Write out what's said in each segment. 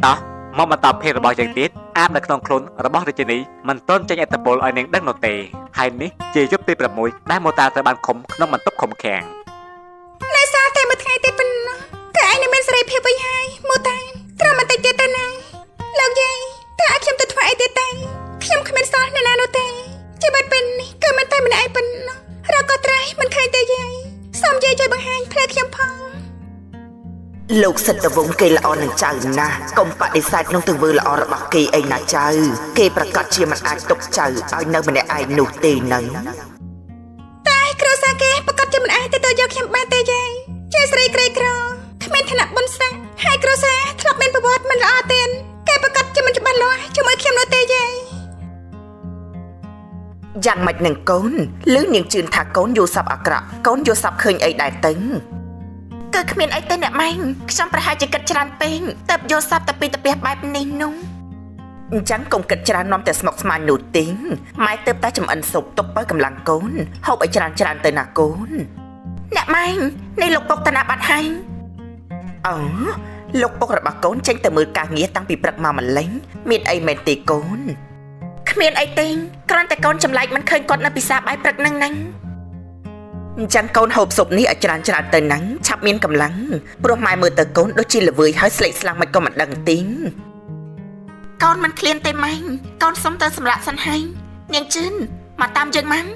តោះមកបន្តភេទរបស់យើងទៀតអាបនៅក្នុងខ្លួនរបស់រាជនីមិនទាន់ចេញអត្តពលឲ្យនាងដឹងនោះទេហើយនេះជាយប់ទី6ដែលមូតាត្រូវបានឃុំក្នុងបន្ទប់ឃុំឃាំងនៅសល់តែមួយថ្ងៃទៀតប៉ុណ្ណោះតែឯងនឹងមានសេរីភាពវិញហើយមូតាត្រឹមបន្តិចទៀតទៅណាលោកយាយតើឲ្យខ្ញុំទៅធ្វើអីទៀតទេខ្ញុំគ្មានសល់អ្នកណានោះទេជីវិតពេលនេះគឺមិនតែម្នាក់ឯងប៉ុណ្ណោះរកក៏ត្រៃមិនឃើញទេយាយសូមយាយជួយបង្ហាញផ្លូវខ្ញុំផងលោកសិទ្ធិវង្សគេល្អនឹងចៅណាស់កុំបដិសេធក្នុងទង្វើល្អរបស់គេអីណាចៅគេប្រកាសជាមិនអាចទុកចៅឲ្យនៅម្នាក់ឯងនោះទេនៅតែគ្រូសាគេប្រកាសជាមិនអាចទទួលយកខ្ញុំបានទេយាយជាស្រីក្រីក្រគ្មានឋានៈបុណ្យស័ក្តិហើយគ្រូសាធ្លាប់មានប្រវត្តិមិនល្អទេគេប្រកាសជាមិនច្បាស់លាស់ជាមួយខ្ញុំនោះទេយាយយ៉ាងម៉េចនឹងកូនឬនាងជឿនថាកូនយល់សប្តិអាក្រក់កូនយល់សប្តិឃើញអីដែរទៅគឺគ្មានអីទេអ្នកម៉ែងខ្ញុំប្រហែលជាគិតច្រើនពេកតែយល់សប្តិតែពីតាបែបនេះនោះអញ្ចឹងកុំគិតច្រើននាំតែស្មុគស្មាញនោះទេម៉ែទៅតែចំអិនស៊ុបទុកបើកម្លាំងកូនហូបឲ្យច្រើនទៅណាកូនអ្នកម៉ែងនេះលោកពុកតាណាបាត់ហើយអូលោកពុករបស់កូនចេញទៅមើលការងារតាំងពីព្រឹកមកម្លេះមានអីមែនទេកូនគ្មានអីទេគ្រាន់តែកូនចម្លែកមិនឃើញគាត់នៅពិសាបាយព្រឹកហ្នឹងអញ្ចឹងកូនហូបស៊ុបនេះឲ្យច្រើនទៅហ្នឹងឆាប់មានកម្លាំងព្រោះម៉ែមើលទៅកូនដូចជាល្វើយហើយស្លេកស្លាំងមិនក៏មិនដឹងទេកូនមិនឃ្លានទេម៉ែកូនសុំទៅសម្រាប់សិនហើយនាងជឿនមកតាមយើងម៉ាំ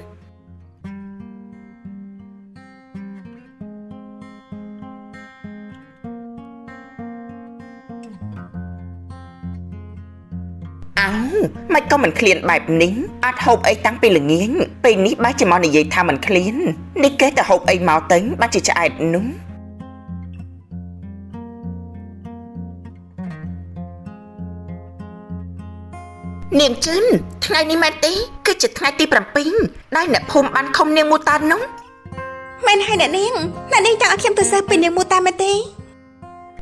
អើមិនក៏មិនឃ្លានបែបនេះអត់ហូបអីតាំងពីល្ងាចពេលនេះបែរជាមកនិយាយថាមិនឃ្លាននេះគេទៅហូបអីមកទៅបាត់ជាឆ្អែតនោះនាងជឿនថ្ងៃនេះមែនទេគឺជាថ្ងៃទី7ដែលអ្នកភូមិបានខំនាងមូតានោះមែនហើយអ្នកនាងចង់ឲ្យខ្ញុំទៅសើពីនាងមូតាមែនទេ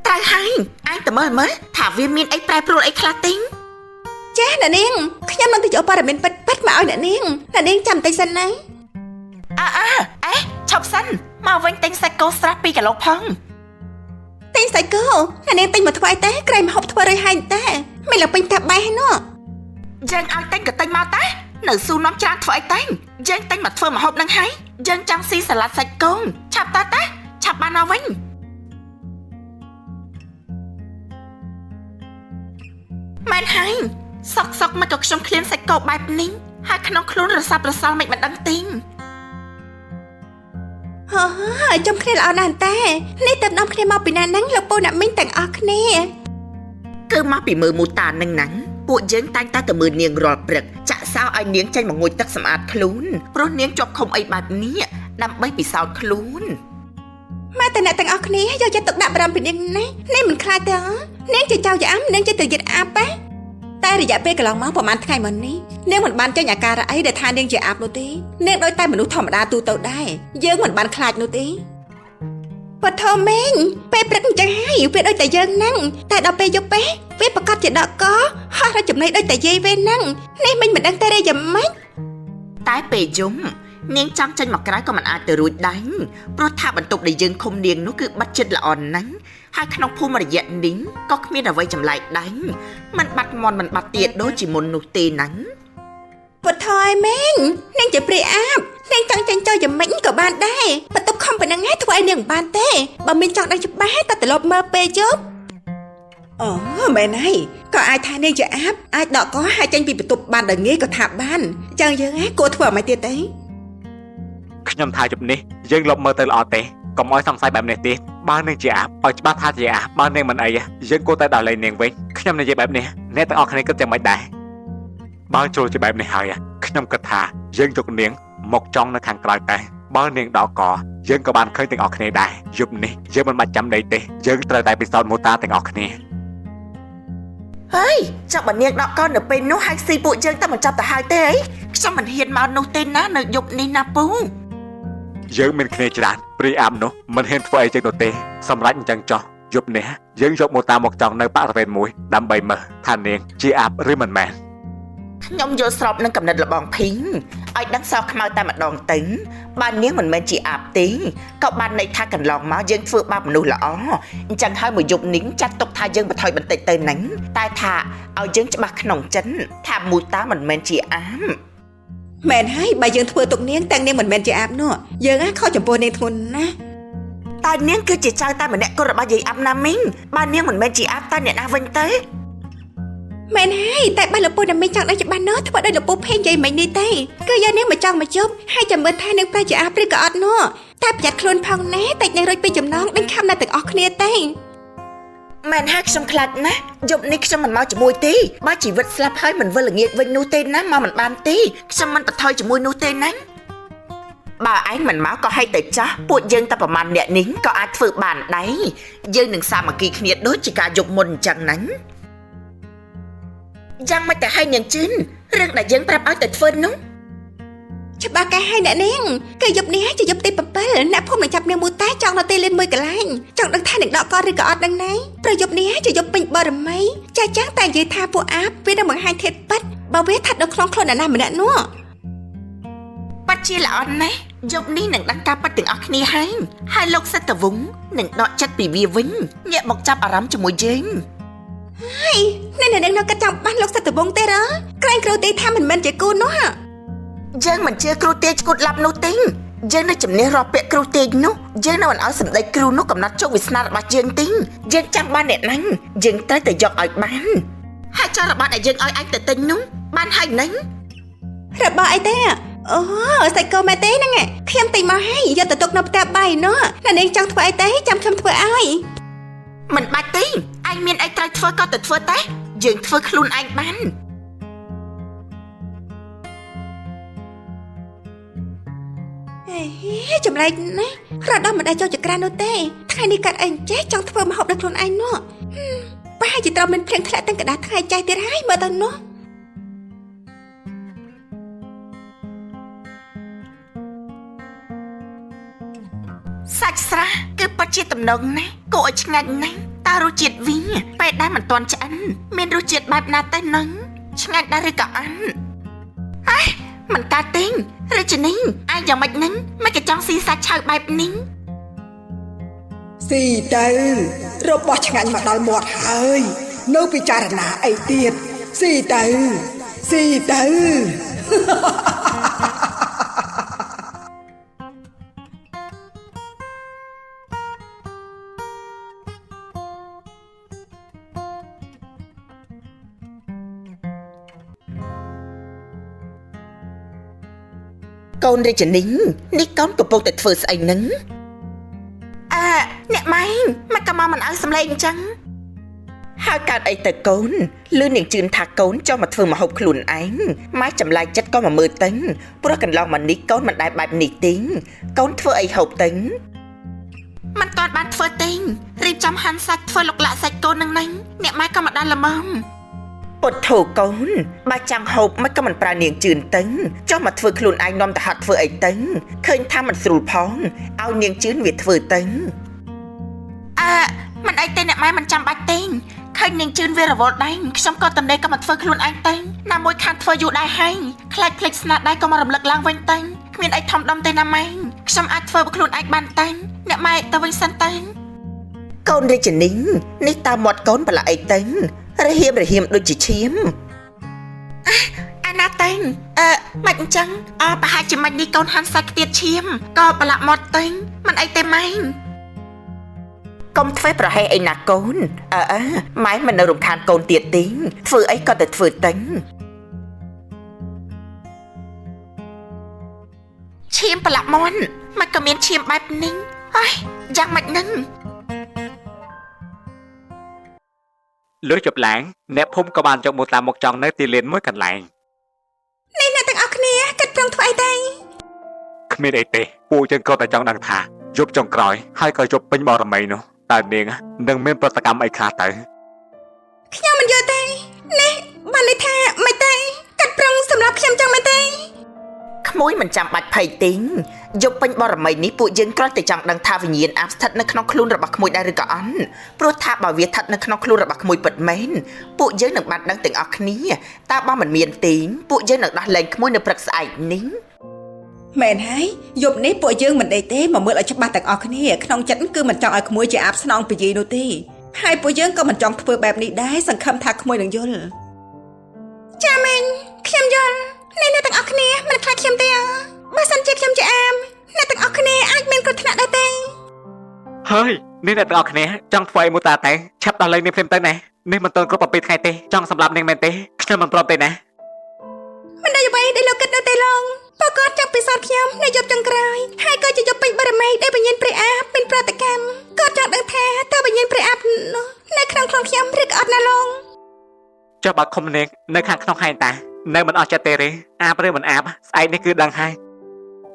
ត្រូវហើយអញទៅមើលថាវាមានអីប្រែប្រួលអីខ្លះទេចាអ្នកនាងខ្ញុំនឹងទៅយកព័ត៌មានពិតមកឲ្យអ្នកនាងចាំតិចសិនណាឈប់សិនមកវិញទិញសាច់គោស្រស់2គីឡូផងទិញសាច់គោអ្នកនាងទិញមកធ្វើអីទេក្រែមហូបធ្វើរួចហើយតាមិនលើពេញតាបែហ៎ណោះយើងឲ្យទិញក៏ទិញមកតានៅស៊ូនាំច្រើនធ្វើអីតែយើងទិញមកធ្វើម្ហូបនឹងហើយយើងចង់ស៊ីសាឡាត់សាច់គោឆាប់តាឆាប់បានមកវិញមែនហើយសក់មកក៏ខ្ញុំឃ្លានសាច់គោបែបនេះហើយក្នុងខ្លួនរសាប់រសល់មិនដឹងទេចំគ្នាល្អណាស់តានេះទៅនាំគ្នាមកពីណាហ្នឹងលោកពូអ្នកមីងទាំងអស់គ្នាគឺមកពីមើលមូតានឹងណាពួកយើងតែងតែទៅមើលនាងរាល់ព្រឹកចាក់សោឲ្យនាងចេញមកងូតទឹកសម្អាតខ្លួនព្រោះនាងជាប់ឃុំអីបែបនេះដើម្បីពិសោធន៍ខ្លួនមកតែអ្នកទាំងអស់គ្នាយកចិត្តទុកដាក់បារម្ភពីនាងណានេះមិនខ្លាចទេនាងជាចៅយ៉ាំនាងជាទៅយិតអាប់តែរយៈពេលកន្លងមកប្រហែលថ្ងៃមុននេះនាងមិនបានចេញអាការៈអីដែលថានាងជាអាប់នោះទេនាងដូចតែមនុស្សធម្មតាទូទៅដែរយើងមិនបានខ្លាចនោះទេពធមេងពេលព្រឹកអញ្ចឹងហើយវាដូចតែយើងហ្នឹងតែដល់ពេលយប់ពេលវាប្រកាសជាដកកហោះរចំណៃដូចតែយាយវិញហ្នឹងនេះមិញមិនដឹងតែរយៈម៉េចតែពេលយំនាងចង់ចេញមកក្រៅក៏មិនអាចទៅរួចដែរព្រោះថាបន្ទប់ដែលយើងឃុំនាងនោះគឺបាត់ចិត្តល្អណាស់ហើយក្នុងភូមិរយៈនេះក៏គ្មានអ្វីចម្លែកដែរមិនបាត់មន់មិនបាត់ទៀតដូចជាមុននោះទេណាពុទ្ធហើយមេងនាងជាព្រាអាបនាងចង់ចេញចូលយ៉ាងម៉េចក៏បានដែរបន្ទប់ខំប៉ុណ្ណឹងឯងធ្វើឲ្យនាងមិនបានទេបើមានចង់ដឹងច្បាស់តែត្រឡប់មើលពេលយប់អូមែនហើយក៏អាចថានាងជាអាបអាចដកកហើយចេញពីបន្ទប់បានដោយងាយក៏ថាបានចឹងយើងគួរធ្វើអ្វីទៀតទេខ្ញុំថាយប់នេះយើងលុបមើលទៅល្អទេកុំឲ្យសង្ស័យបែបនេះទេបើនាងជាអាបឲ្យច្បាស់ថាជាអាបបើនាងមិនអីយើងគួរតែដល់លេងនាងវិញខ្ញុំនិយាយបែបនេះអ្នកទាំងអស់គ្នាគិតយ៉ាងម៉េចដែរបើចូលជាបែបនេះហើយខ្ញុំគិតថាយើងយកនាងមកចង់នៅខាងក្រៅតែបើនាងដកកយើងក៏បានឃើញទាំងអស់គ្នាដែរយប់នេះយើងមិនបាច់ចាំដីទេយើងត្រូវតែពិសោធន៍មូតាទាំងអស់គ្នាហើយចាំបើនាងដកកនៅពេលនោះហើយស៊ីពួកយើងតែមិនចាប់ទៅហើយទេអីខ្ញុំមិនហ៊ានមកនោះទេណានៅយប់នេះណាពូយើងមានគ្នាច្រើនព្រីអាប់នោះមិនហ៊ានធ្វើអីចឹងនោះទេសម្រាប់អញ្ចឹងចោះយប់នេះយើងយកមូតាមកចង់នៅបរិវេណមួយដើម្បីមើលថានាងជាអាប់ឬមិនមែន ខ្ញុំយល់ស្របនឹងកំណត់លបងភីងឲ្យដឹងសោកខ្មៅតែម្ដងទៅបាននាងមិនមែនជាអាបទេក៏បានន័យថាកន្លងមកយើងធ្វើបាបមនុស្សល្អអញ្ចឹងហើយមួយយប់នេះចាត់ទុកថាយើងបន្ថយបន្តិចទៅហ្នឹងតែថាឲ្យយើងច្បាស់ក្នុងចិនថាមួយតាមិនមែនជាអាម មែនហើយបើយើងធ្វើទុកនាងទាំងនាងមិនមែនជាអាបនោះយើងខុសចំពោះនាងធ្ងន់ណាស់ តែនាងគឺជាចៅតែម្នាក់កូនរបស់យាយអាប់ណាមីងបាននាងមិនមែនជាអាបតែអ្នកណាវិញទៅ មែនហើយតែបើលពូណាមីចង់ដឹងច្បាស់នោះធ្វើដោយលពូភេងយាយមិញនេះទេគឺយាយនាងមកចង់មកជប់ហើយចាំមើលថានាងប្រជាអាបឬក៏អត់នោះតែប្រយ័ត្នខ្លួនផងណាតែនាងរួចពីចំណងដេញខំណាស់ទាំងអស់គ្នាទេ មែនហើយខ្ញុំខ្លាចណាស់យប់នេះខ្ញុំមិនមកជាមួយទេបើជីវិតស្លាប់ហើយមិនវិលល្ងាចវិញនោះទេណាមកមិនបានទេខ្ញុំមិនបន្ថយជាមួយនោះទេណាបើឯងមិនមកក៏ហេតុតែចាស់ពួកយើងតែប្រមាណអ្នកនេះក៏អាចធ្វើបានដែរយើងនឹងសាមគ្គីគ្នាដូចជាការយកមុនអញ្ចឹងណាយ៉ាងមិនតែឲ្យនាងជឿនរឿងដែលយើងប្រាប់ឲ្យទៅធ្វើនោះ ច្បាស់កាឲ្យអ្នកនាងគឺយប់នេះជាយប់ទី7អ្នកភូមិនឹងចាប់នាងមួយតែចង់នៅទីលានមួយកន្លែងចង់ដឹងថានឹងដកកឬក៏អត់ដឹងណាព្រោះយប់នេះជាយប់ពេញបរមីចាស់តែនិយាយថាពួកអាបវានឹងបង្ហាញធាតុពិតបើវាថាដល់ក្នុងខ្លួនអ្នកណាម្នាក់នោះ បាត់ជាល្អណាស់យប់នេះនឹងដឹងការពិតទាំងអស់គ្នាហើយលោកសិទ្ធិវង្សនឹងដកចិត្តពីវាវិញងាកមកចាប់អារម្មណ៍ជាមួយយើង ហើយអ្នកនាងនៅកាត់ចាំបានលោកសិទ្ធិវង្សទេរ៉ក្រែងគ្រូទេថាមិនមែនជាគូនោះ យើងមិនជឿគ្រូទេឈួតឡាប់នោះទេយើងនៅជំនះរកពាក្យគ្រូទេនោះយើងនៅមិនឲ្យសម្ដីគ្រូនោះកំណត់ជោគវាសនារបស់យើងទេយើងចាំបានអ្នកណាយើងត្រូវតែយកឲ្យបានហើយចោលរបស់ដែលយើងឲ្យឯងទៅទិញនោះបានហើយណា របស់អីទេអូសាច់គោមែនទេហ្នឹងខ្ញុំទិញមកហើយយកទៅទុកនៅផ្ទះបាយនោះអ្នកនាងចង់ធ្វើអីទេចាំខ្ញុំធ្វើឲ្យ មិនបាច់ទេឯងមានអីត្រូវធ្វើក៏ទៅធ្វើតែយើងធ្វើខ្លួនឯងបាន ចម្លែកណាស់រត់ដល់មិនដែលចូលចក្រាននោះទេថ្ងៃនេះកាត់អីចេះចង់ធ្វើម្ហូបដល់ខ្លួនឯងនោះប្រហែលជាត្រូវមានភ្លៀងធ្លាក់ទាំងកណ្ដាលថ្ងៃចេះទៀតហើយមើលទៅនោះ សាច់ស្រះគឺពិតជាទំនងណាស់គួរឲ្យឆ្ងាញ់ណាស់តើរសជាតិវិញពេលដែលមិនទាន់ឆ្អិនមានរសជាតិបែបណាទៅនឹងឆ្ងាញ់ដែរឬក៏អត់ហេមិនកើតទេរាជនីឯងយ៉ាងម៉េចហ្នឹងមិនក៏ចង់ស៊ីសាច់ឆៅបែបនេះ ស៊ីទៅរបស់ឆ្ងាញ់មកដល់មាត់ហើយនៅពិចារណាអីទៀតស៊ីទៅស៊ីទៅ កូនរាជនីនេះកូនកំពុងតែធ្វើស្អីហ្នឹងអ្នកម៉ែមកក៏មកមិនឲ្យសម្លេងអញ្ចឹងហើយកើតអីទៅកូនលឺនាងជឿនថាកូនចង់មកធ្វើម្ហូបខ្លួនឯងម៉ែចម្លែកចិត្តក៏មកមើលទៅព្រោះកន្លងមកនេះកូនមិនដែលបែបនេះទេកូនធ្វើអីហូបទៅមិនទាន់បានធ្វើទេរៀបចំហាន់សាច់ធ្វើលុកលាក់សាច់កូននឹងអ្នកម៉ែក៏មកដល់ល្មម ពុតធូកូនបើចង់ហូបមិនក៏មិនប្រើនាងជឿនទៅចុះមកធ្វើខ្លួនឯងនាំទៅហាត់ធ្វើអីទៅឃើញថាមិនស្រួលផងឲ្យនាងជឿនវាធ្វើទៅមិនអីទេអ្នកម៉ែមិនចាំបាច់ទេឃើញនាងជឿនវារវល់ដែរខ្ញុំក៏តំណេក៏មកធ្វើខ្លួនឯងទៅណាមួយខានធ្វើយូរដែរហើយខ្លាចភ្លេចស្នាដៃក៏មករំលឹកឡើងវិញទៅគ្មានអីធំដុំទេណាម៉ែខ្ញុំអាចធ្វើខ្លួនឯងបានតែអ្នកម៉ែទៅវិញសិនទៅកូនរាជនីនេះតើមាត់កូនប្រឡាក់អីទៅរហៀមដូចជាឈាមអាណាតេងមិនអញ្ចឹងប្រហែលជាមិននេះកូនហាន់សាច់ខ្ទាតឈាមក៏ប្រឡាក់មាត់តេងមិនអីទេម៉ែកុំធ្វើប្រហែលអីណាកូនម៉ែមិននៅរំខានកូនទៀតទេធ្វើអីក៏ទៅធ្វើតេងឈាមប្រឡាក់មាត់មិនក៏មានឈាមបែបនេះយ៉ាងម៉េចហ្នឹង លុះជប់ឡើងអ្នកភូមិក៏បានយកមូតាមកចង់នៅទីលានមួយកន្លែង នេះអ្នកទាំងអស់គ្នាគិតប្រឹងធ្វើអីទេ គ្មានអីទេពួកយើងក៏តែចង់ដឹងថាយប់ចុងក្រោយហើយក៏យប់ពេញបរមីនោះតើនាងនឹងមានប្រតិកម្មអីខ្លះទៅ ខ្ញុំមិនយល់ទេនេះបានន័យថាមិនទេគិតប្រឹងសម្រាប់ខ្ញុំចឹងមែនទេ ឃ ក្មួយមិនចាំបាច់ភ័យទេយកពេញបរមីនេះពួកយើងគ្រាន់តែចង់ដឹងថាវិញ្ញាណអាបស្ថិតនៅក្នុងខ្លួនរបស់ក្មួយដែរឬក៏អត់ព្រោះថាបើវាស្ថិតនៅក្នុងខ្លួនរបស់ក្មួយពិតមែនពួកយើងនឹងបានដឹងទាំងអស់គ្នាតើបើមិនមានទេពួកយើងនឹងដោះលែងក្មួយនៅព្រឹកស្អែកនេះមែនហើយយប់នេះពួកយើងមិនដេកទេមកមើលឲ្យច្បាស់ទាំងអស់គ្នាក្នុងចិត្តគឺមិនចង់ឲ្យក្មួយជាអាបស្នងពីយីនោះទេហើយពួកយើងក៏មិនចង់ធ្វើបែបនេះដែរសង្ឃឹមថាក្មួយនឹងយល់ចាមែនខ្ញុំយល់អ្នកទាំងអស់គ្នាមិនខ្លាចខ្ញុំទេបើសិនជាខ្ញុំជាអាមអ្នកទាំងអស់គ្នាអាចមានគ្រោះថ្នាក់ដែរទេហើយនេះអ្នកទាំងអស់គ្នាចង់ធ្វើអីមួយតាតែឆាប់ដល់លេងនេះភ្លាមទៅណានេះមិនទាន់គ្រប់7ថ្ងៃទេចង់សម្រាប់នាងមែនទេខ្ញុំមិនព្រមទេណាមិនได้អ្វីដែលលោកគិតនៅទេឡងបើគាត់ចង់ពិសោធន៍ខ្ញុំនៅយប់ចុងក្រោយហើយក៏ជាយប់ពេញបរមីដែលវិញ្ញាណព្រះអាបមានប្រតិកម្មគាត់ចង់ដឹងថាតើវិញ្ញាណព្រះអាបនៅក្នុងខ្លួនខ្ញុំឬក៏អត់ណាឡងចុះបើខំនាងនៅខាងក្នុងហែងតានៅមិនអស់ចិត្តទេឬអាបឬមិនអាបស្អែកនេះគឺដឹងហើយ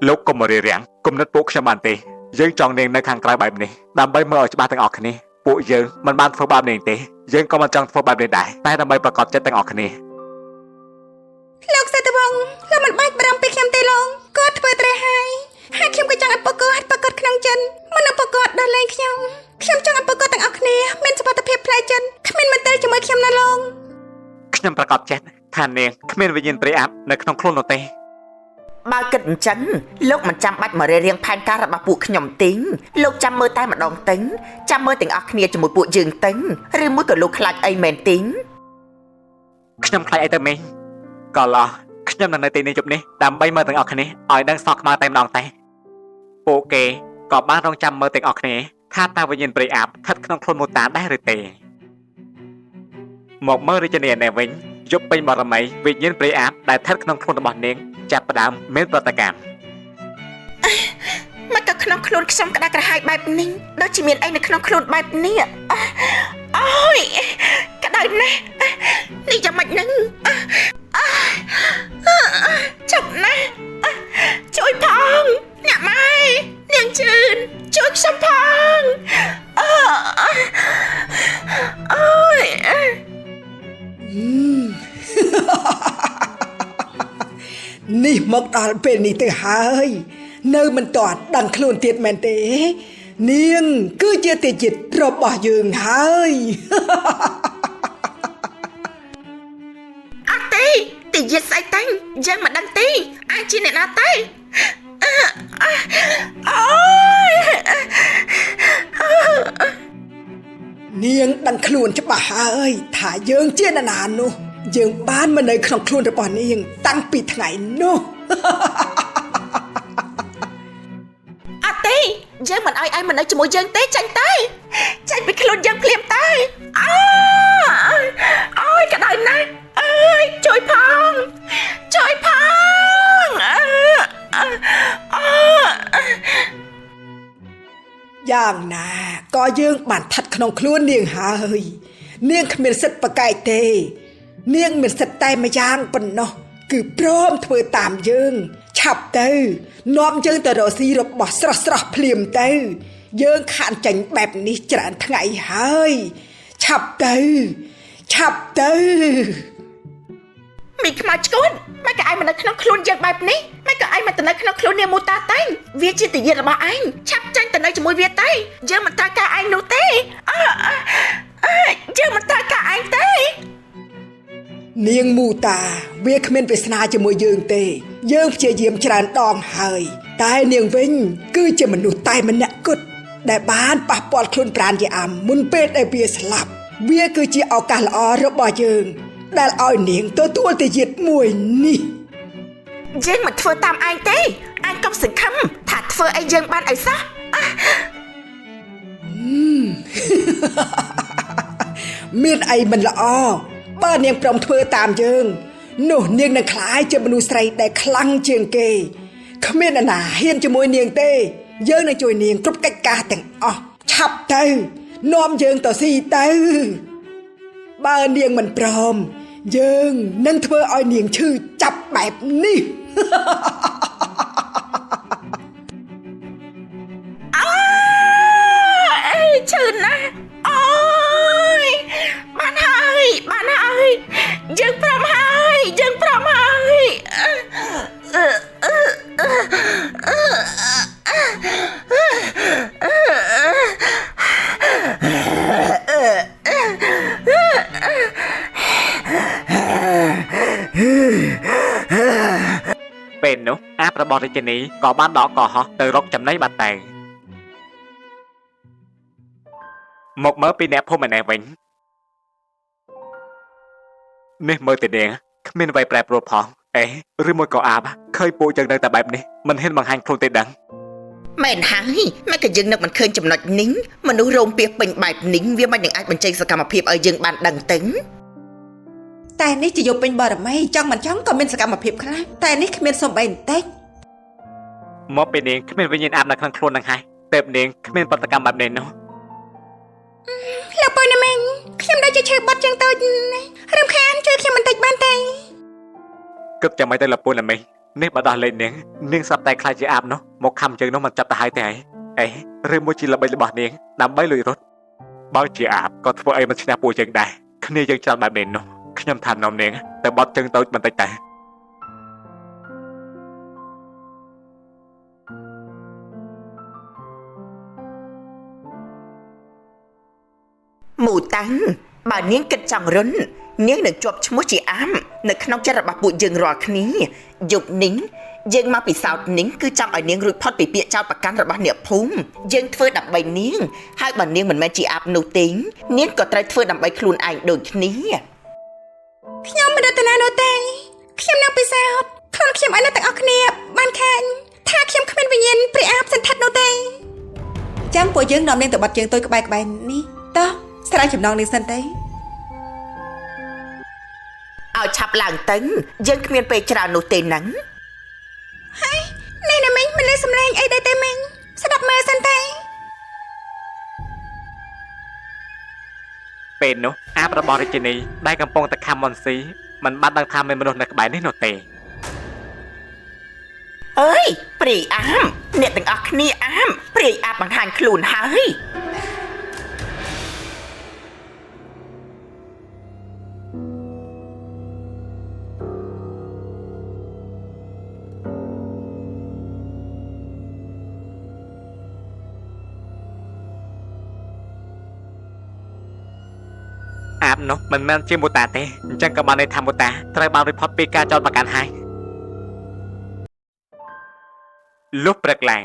លោកកុំរារាំងគំនិតពួកខ្ញុំបានទេយើងចង់នាងនៅខាងក្រៅបែបនេះដើម្បីមើលឲ្យច្បាស់ទាំងអស់គ្នាពួកយើងមិនបានធ្វើបាបនាងទេយើងក៏មិនចង់ធ្វើបែបនេះដែរតែដើម្បីប្រកបចិត្តទាំងអស់គ្នាលោកសេតវងលោកមិនបាច់បារម្ភពីខ្ញុំទេឡងគាត់ធ្វើត្រូវហើយខ្ញុំក៏ចង់ឲ្យពួកគាត់ប្រកបក្នុងចិនមិននឹងពួកគាត់ដល់លេងខ្ញុំចង់ឲ្យពួកគាត់ទាំងអស់គ្នាមានសុខភាពផ្លែចិនគ្មានមន្ទិលជាមួយខ្ញុំណាឡងខ្ញុំប្រកបចិត្តថានាងគ្មានវិញ្ញាណព្រះអាបនៅក្នុងខ្លួននោះទេបើគិតអញ្ចឹងលោកមិនចាំបាច់មករៀបផែនការរបស់ពួកខ្ញុំទេលោកចាំមើលតែម្ដងទេចាំមើលទាំងអស់គ្នាជាមួយពួកយើងទេឬមួយក៏លោកខ្លាចអីមែនទេខ្ញុំខ្លាចអីទៅមីងក៏ឡោះខ្ញុំនៅទីនេះយប់នេះដើម្បីមើលទាំងអស់គ្នាឲ្យដឹងសក់ខ្មៅតែម្ដងតែពួកគេក៏បានរងចាំមើលទាំងអស់គ្នាថាតើវិញ្ញាណព្រះអាបស្ថិតក្នុងខ្លួនមូតាដែរឬទេមកមើលរាជនីនេះវិញយប់ពេញបរមីវិញ្ញាណព្រះអាបដែលស្ថិតក្នុងខ្លួនរបស់នាងចាប់ផ្ដើមមានប្រតិកម្មមកទៅក្នុងខ្លួនខ្ញុំក្តារក្រហាយបែបនេះដូចជាមានអីនៅក្នុងខ្លួនបែបនេះអូយក្តៅណាស់នេះយ៉ាងម៉េចនឹងចាប់ណាស់ជួយផងអ្នកម៉ែនាងជឿនជួយខ្ញុំផងអូយនេះមកដល់ពេលនេះទៅហើយនៅមិនទាន់ដឹងខ្លួនទៀតមែនទេនាងគឺជាទេយិតរបស់យើងហើយអត់ទេទេយិតស្អីតាំងយើងមិនដឹងទេអាចជាអ្នកណាទេអូយនាងដឹងខ្លួនច្បាស់ហើយថាយើងជានរណានោះយើងបានមកនៅក្នុងខ្លួនរបស់នាងតាំងពីថ្ងៃនោះអត់ទេយើងមិនឲ្យមកនៅជាមួយយើងទេចាញ់ទៅចាញ់ពីខ្លួនយើងភ្លាមទៅអូយក្តៅណាស់អើយជួយផងយ៉ាងណាក៏យើងបានស្ថិតក្នុងខ្លួននាងហើយនាងគ្មានសិទ្ធិប្រកែកទេនាងមានសិទ្ធិតែម្យ៉ាងប៉ុណ្ណោះគឺព្រមធ្វើតាមយើងឆាប់ទៅនាំយើងទៅរកស៊ីរបស់ស្រស់ភ្លាមទៅយើងខានចាញ់បែបនេះច្រើនថ្ងៃហើយឆាប់ទៅមីខ្មៅឈួនមិនក៏ឯងមកនៅក្នុងខ្លួនយើងបែបនេះមិនក៏ឯងមកទៅនៅក្នុងខ្លួននាងមូតាតែវាជាទិយារបស់ឯងឆាប់ចាញ់ទៅនៅជាមួយវាទេយើងមិនត្រូវការឯងនោះទេយើងមិនត្រូវការឯងទេនាងមូតាវាគ្មានវាសនាជាមួយយើងទេយើងព្យាយាមច្រើនដងហើយតែនាងវិញគឺជាមនុស្សតែម្នាក់គត់ដែលបានប៉ះពាល់ខ្លួនប្រាណជាអាំមុនពេលដែលវាស្លាប់វាគឺជាឱកាសល្អរបស់យើងដែលឲ្យនាងទទួលទាយាទមួយនេះយើងមិនធ្វើតាមឯងទេឯងកុំសង្ឃឹមថាធ្វើអីយើងបានអីសោះមានអីមិនល្អបើនាងព្រមធ្វើតាមយើងនោះនាងនឹងក្លាយជាមនុស្សស្រីដែលខ្លាំងជាងគេគ្មានអ្នកណាហ៊ានជាមួយនាងទេយើងនឹងជួយនាងគ្រប់កិច្ចការទាំងអស់ឆាប់ទៅនាំយើងទៅស៊ីទៅបើនាងមិនព្រមយើងនឹងធ្វើឲ្យនាងឈឺចាប់បែបនេះឈឺណាស់អូយបានហើយយើងព្រមហើយ របស់រាជនីក៏បានដកកោះហោះទៅរកចំណីបាត់តែមកមើលពីអ្នកភូមិម្នាក់វិញនេះមើលទៅនាងគ្មានអ្វីប្រែប្រួលផងអេឬមួយក៏អាបឃើញពួកយើងនៅតែបែបនេះមិនហ៊ានបង្ហាញខ្លួនទេដឹងមែនហើយម៉ែក៏យើងនឹកមិនឃើញចំណុចនេះមនុស្សរោមពាសពេញបែបនេះវាមិននឹងអាចបញ្ចេញសកម្មភាពឲ្យយើងបានដឹងទេតែនេះជាយកពេញបរមីចង់មិនចង់ក៏មានសកម្មភាពខ្លះតែនេះគ្មានសំបីបន្តិចមកពីនាងគ្មានវិញ្ញាណអាបនៅក្នុងខ្លួននឹងហើយតែនាងគ្មានប្រតិកម្មបែបនេះនោះលោកប៉ូណាមីងខ្ញុំដូចជាឈឺបាត់ចឹងតូចរំខានជួយខ្ញុំបន្តិចបានទេគិតចាំមិនទៅលពូនណាមីនេះបើដោះលេងនាងស្រាប់តែខ្លាចជាអាបនោះមកខំជើងនោះមិនចាប់ទៅហើយទេអីឬមួយជាល្បិចរបស់នាងដើម្បីលួចរត់បើជាអាបក៏ធ្វើអីមិនឈ្នះពួកយើងដែរគ្នាយើងច្រើនបែបនេះនោះខ្ញុំថានំនាងទៅបត់ជើងតូចបន្តិចតែមូតាំងបើនាងគិតចង់រុននាងនឹងជាប់ឈ្មោះជាអាមនៅក្នុងចិត្តរបស់ពួកយើងរាល់គ្នាយប់នេះយើងមកពិសោធន៍នេះគឺចង់ឲ្យនាងរួចផុតពីពាក្យចោទប្រកាន់របស់អ្នកភូមិយើងធ្វើដើម្បីនាងហើយបើនាងមិនមែនជាអាបនោះទេនាងក៏ត្រូវធ្វើដើម្បីខ្លួនឯងដូចគ្នាខ្ញុំមិនរត់ទៅណានោះទេខ្ញុំនឹងពិសោធន៍ខ្លួនខ្ញុំឲ្យអ្នកទាំងអស់គ្នាបានខាញថាខ្ញុំគ្មានវិញ្ញាណព្រះអាបសន្ធិដ្ឋនោះទេចាំពួកយើងនាំនាងទៅបាត់ជើងតូចក្បែរនេះតោះស្រាវចំណងនាងសិនទេឲ្យឆាប់ឡើងទៅយើងគ្មានពេលច្រើននោះទេហ្នឹងហើយនេះណាមីងមិនលើសំឡេងអីដែរទេមីងស្ដាប់មើលសិនទេពេលនោះអាបរបស់រាជនីដែលកំពុងតែខំមន់ស៊ីមិនបានដឹងថាមានមនុស្សនៅក្បែរនេះនោះទេអើយព្រាយអាមអ្នកទាំងអស់គ្នាអាមព្រាយអាបបង្ហាញខ្លួនហើយអាបនោះមិនមែនជាមូតាទេអញ្ចឹងក៏បានន័យថាមូតាត្រូវបានរិផតពីការចោទប្រកាន់ហើយលុះព្រឹកឡើង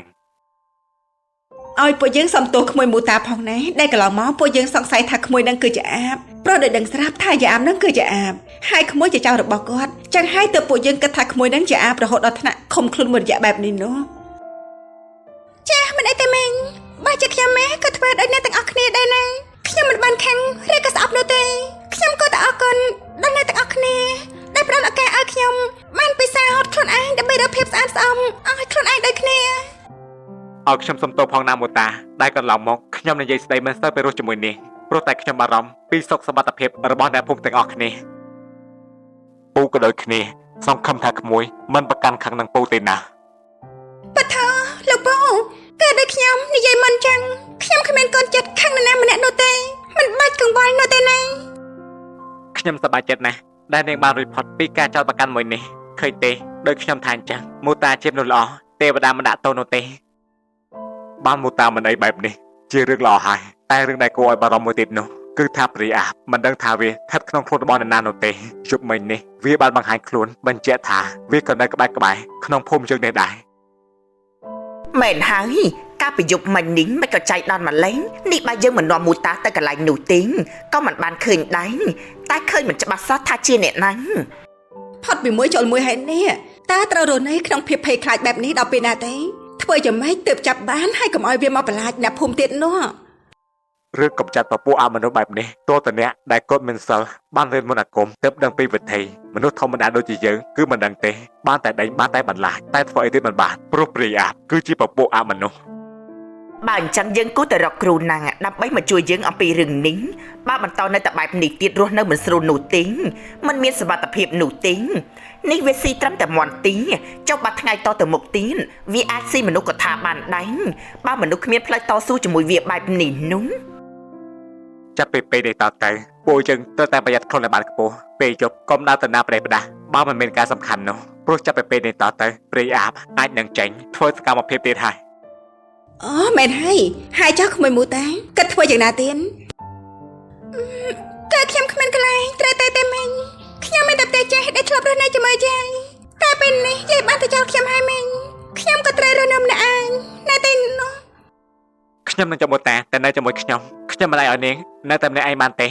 ឲ្យពួកយើងសំទោសក្មួយមូតាផងណាដែលកន្លងមកពួកយើងសង្ស័យថាក្មួយនឹងគឺជាអាបព្រោះដោយដឹងស្រាប់ថាយាអាបនឹងគឺជាអាបហើយក្មួយជាចៅរបស់គាត់ចឹងហើយទើបពួកយើងគិតថាក្មួយនឹងជាអាបរហូតដល់ថ្នាក់ឃុំខ្លួនមួយរយៈបែបនេះនោះចាមិនអីទេមីងបើជាខ្ញុំម៉ែក៏ធ្វើដូចអ្នកទាំងអស់គ្នាដែរណាខ្ញុំមិនបានខឹងឬក៏ស្អប់នោះទេខ្ញុំក៏តែអរគុណដល់អ្នកទាំងអស់គ្នាដែលផ្ដល់ឱកាសឲ្យខ្ញុំបានពិសាហត់ខ្លួនឯងដើម្បីរកភាពស្អាតស្អំឲ្យខ្លួនឯងដូចគ្នាឲ្យខ្ញុំសុំទោសផងណាមូតាដែលកន្លងមកខ្ញុំនិយាយស្ដីមិនសូវពីរោះជាមួយនេះព្រោះតែខ្ញុំបារម្ភពីសុខសុវត្ថិភាពរបស់អ្នកភូមិទាំងអស់គ្នាពូក៏ដូចគ្នាសង្ឃឹមថាក្មួយមិនប្រកាន់ខឹងនឹងពូទេណាបថោលោកពូគឺដូចខ្ញុំនិយាយមិនចឹងខ្ញុំគ្មានកូនចិត្តខឹងនរណាម្នាក់នោះទេមិនបាច់កង្វល់នោះទេណាខ្ញុំសប្បាយចិត្តណាស់ដែលនាងបានរួចផុតពីការចោទប្រកាន់មួយនេះឃើញទេដោយខ្ញុំថាអញ្ចឹងមូតាជាមនុស្សល្អទេវតាមិនដាក់ទោសនោះទេបានមូតាមិនអីបែបនេះជារឿងល្អហើយតែរឿងដែលគួរឲ្យបារម្ភមួយទៀតនោះគឺថាព្រាយអាបមិនដឹងថាវាស្ថិតក្នុងខ្លួនរបស់នរណានោះទេជប់មិញនេះវាបានបង្ហាញខ្លួនបញ្ជាក់ថាវាក៏នៅក្បែរក្នុងភូមិយើងនេះដែរមែនហើយការប្រយុទ្ធមិញនេះមិនក៏ចៃដន្យម្លេះនេះបើយើងមិននាំមូតាទៅកន្លែងនោះទេក៏មិនបានឃើញដែរតែឃើញមិនច្បាស់សោះថាជាអ្នកណាផុតពីមួយចូលមួយហើយនេះតើត្រូវរស់នៅក្នុងភាពភ័យខ្លាចបែបនេះដល់ពេលណាទេធ្វើយ៉ាងម៉េចទើបចាប់បានហើយកុំឲ្យវាមកបន្លាចអ្នកភូមិទៀតនោះរឿងកំចាត់ពពួកអមនុស្សបែបនេះទោះតអ្នកដែលគាត់មិនសិលបានរៀនមន្តអាគមទើបដឹងពីវិធីមនុស្សធម្មតាដូចជាយើងគឺមិនដឹងទេបានតែដេញបានតែបន្លាចតែធ្វើអីទៀតមិនបានព្រោះព្រាយអាបគឺជាពពួកអមនុស្សបើអញ្ចឹងយើងគួរតែរកគ្រូណាំងដើម្បីមកជួយយើងអំពីរឿងនេះបើបន្តនៅតែបែបនេះទៀតរស់នៅមិនស្រួលនោះទេมันមានសុវត្ថិភាពនោះទេនេះវាស៊ីត្រឹមតែមន់ទីចុះបាត់ថ្ងៃតទៅមុខទៀតវាអាចស៊ីមនុស្សក៏ថាបានដែរបើមនុស្សគ្មានផ្លូវតស៊ូជាមួយវាបែបនេះនោះចាប់ពេលនេះតទៅពួកយើងត្រូវតែប្រយ័ត្នខ្លួនឲ្យបានខ្ពស់ពេលយប់កុំដើរទៅណាប្រេះផ្ដាស់បើមិនមានការសំខាន់នោះព្រោះចាប់ពេលនេះតទៅព្រាយអាបអាចនឹងចេញធ្វើសកម្មភាពទៀតហើយអូមែនហើយចុះក្មួយមូតាគិតធ្វើយ៉ាងណាទៀតតែខ្ញុំគ្មានកន្លែងត្រូវតែមិញខ្ញុំមានតែចេះដែលធ្លាប់រស់នៅជាមួយយាយតែពេលនេះយាយបានទៅចោលខ្ញុំហើយមិញ ខ្ញុំក៏ត្រូវរស់នៅម្នាក់ឯងណែទេនោះ ខ្ញុំនឹងចាំមុតតាតែនៅជាមួយខ្ញុំមិនឲ្យនាងនៅតែម្នាក់ឯងបានទេ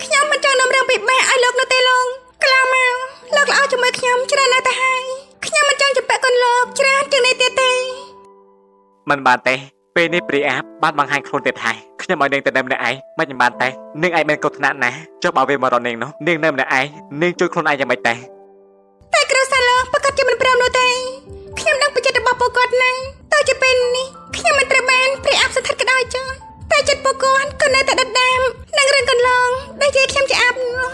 ខ្ញុំមិនចង់នាំរឿងពិបាកឲ្យលោកនោះទេលោកកន្លងមកលោកល្អជាមួយខ្ញុំច្រើនណាស់ទៅហើយខ្ញុំមិនចង់ចំពាក់កូនលោកច្រើនជាងនេះទៀតទេ មិនបានទេពេលនេះព្រីអាបបានបង្ហាញខ្លួនទៀតហើយខ្ញុំឲ្យនាងទៅនៅម្នាក់ឯងមិនបានទេនាងឯងមានកុសលណាស់ចុះបើវាមករកនាងនោះនាងនៅម្នាក់ឯងនាងជួយខ្លួនឯងយ៉ាងម៉េចទេ តែគ្រូសាលោកប្រកាសជាមិនព្រមនោះទេខ្ញុំដឹងពីចិត្តរបស់ពួកគាត់ណាស់តើជាពេលនេះខ្ញុំមិនត្រូវបានព្រីអាបស្ថិតក៏ដោយចុះតែចិត្តពួកគាត់ក៏នៅតែដិតដាមនឹងរឿងកន្លងដែលជាខ្ញុំជាអាប់នោះ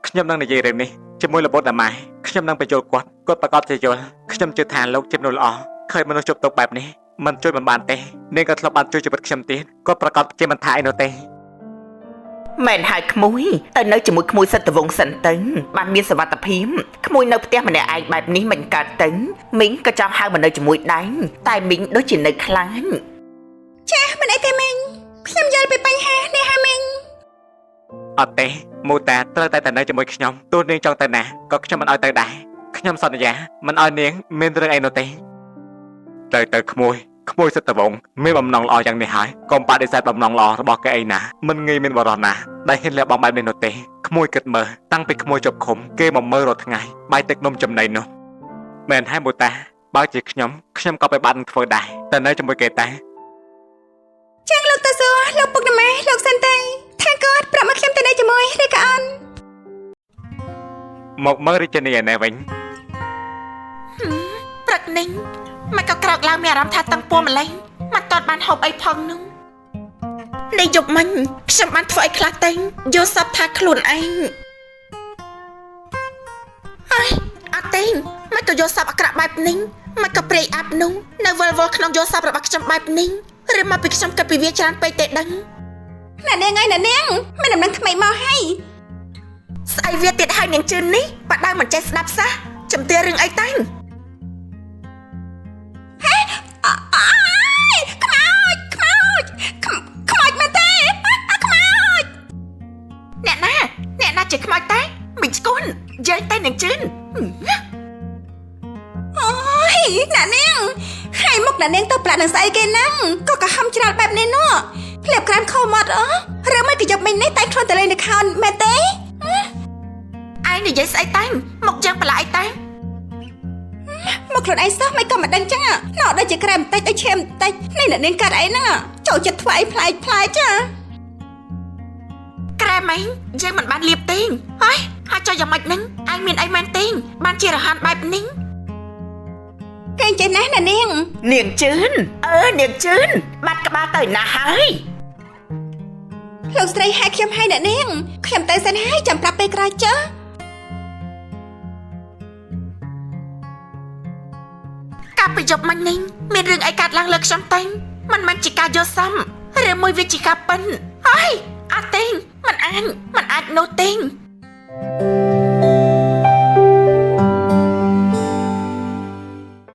ខ្ញុំនឹងនិយាយរឿងនេះជាមួយលោកបុត្រណាម៉ែខ្ញុំនឹងបញ្យល់គាត់ប្រកាសជាយល់ខ្ញុំជឿថាលោកជាមនុស្សល្អឃើញមនុស្សជប់ទុកបែបនេះមិនជួយមិនបានទេនាងក៏ធ្លាប់បានជួយជីវិតខ្ញុំទៀតគាត់ប្រកាសជាមិនថាអីនោះទេ មែនហើយក្មួយទៅនៅជាមួយក្មួយសិទ្ធិវង្សសិនទៅបានមានសុវត្ថិភាពក្មួយនៅផ្ទះម្នាក់ឯងបែបនេះមិនកើតទៅមីងក៏ចង់ហៅមកនៅជាមួយដែរតែមីងដូចជានៅខ្លាច ចាមិនអីទេមីងខ្ញុំយល់ពីបញ្ហានេះហើយមីង អត់ទេមូតាត្រូវតែនៅជាមួយខ្ញុំទោះនាងចង់ទៅណាក៏ខ្ញុំមិនឲ្យទៅដែរខ្ញុំសន្យាមិនឲ្យនាងមានរឿងអីនោះទេទៅក្មួយសិទ្ធិវង្សមានបំណងល្អយ៉ាងនេះហើយកុំបដិសេធបំណងល្អរបស់គេអីណាមិនងាយមានបរិសុទ្ធណាដែលហ៊ានលះបង់បែបនេះនោះទេក្មួយគិតមើលតាំងពីក្មួយជប់ឃុំគេមកមើលរាល់ថ្ងៃបាយទឹកនំចំណីនោះមែនហើយមូតាបើជាខ្ញុំក៏ไปបានធ្វើដែរតែនៅជាមួយគេតែ ចឹងលោកទៅសួរលោកពុកណាម៉ែលោកសិនទេថាគាត់ប្រាប់មកខ្ញុំទៅនៅជាមួយឬក៏អត់ មកមើលរាជនីឯណែវិញ ព្រឹកនេះមកក៏ក្រោកឡើងមានអារម្មណ៍ថាតឹងពោះម្លេះមកតតបានហូបអីផងនោះនេះយប់មិញខ្ញុំបានធ្វើអីខ្លះទេយល់សប្ថាខ្លួនឯងអើយអត់ទេមកក៏យល់សប្អាក្រក់បែបនេះមកក៏ព្រៃអាប់នោះនៅវល់ក្នុងយល់សប្របស់ខ្ញុំបែបនេះឬមកពីខ្ញុំគិតពីវាច្រើនពេកទេដឹង ណែនាងអើយណែនាងមានដំណឹងថ្មីមកហើយ ស្អីវាទៀតហើយនាងជឿននេះបាត់ដើមមិនចេះស្ដាប់សោះចំទារឿងអីតាំង ខ្មោចមែនទេខ្មោច អ្នកណាជាខ្មោចតែមិនស្គាល់យើងតែនាងជឿន អូយណែនាងហើយមុខណែនាងទៅប្រាក់នឹងស្អីគេណាំក៏កំហំច្រាលបែបនេះនោះក្លាបក្រាមខោមាត់ឬមិនក៏យកមិញនេះតែខ្លួនទៅលេងនៅខោនមែនទេ ឯងនិយាយស្អីតាំងមកយ៉ាងប្រឡាអីតាំង មកខ្លួនឯងសោះមិនក៏មិនដឹងចឹងណោដូចជាក្រែបន្តិចដូចឈាមបន្តិចនេះណែនាងកាត់អីហ្នឹងចូលចិត្តធ្វើអីផ្លែចា ក្រែម៉េងយើងមិនបានលៀបទេហើយចុះយ៉ាងម៉េចហ្នឹងឯងមានអីមែនទេបានជារហ័នបែបនេះ កែងចេះណាស់ណែនាង នាងជឿននាងជឿនបាត់ក្បាលទៅណាហើយ លោកស្រីហៅខ្ញុំឲ្យណែនាងខ្ញុំទៅសិនហើយចាំប្រាប់ពេលក្រោយចា កាលពីយប់មិញនេះមានរឿងអីកើតឡើងលើខ្ញុំតែមិនមែនជាការយល់សមឬមួយវាជាការប៉ិនហើយអត់ទេមិនអាចនោះទេ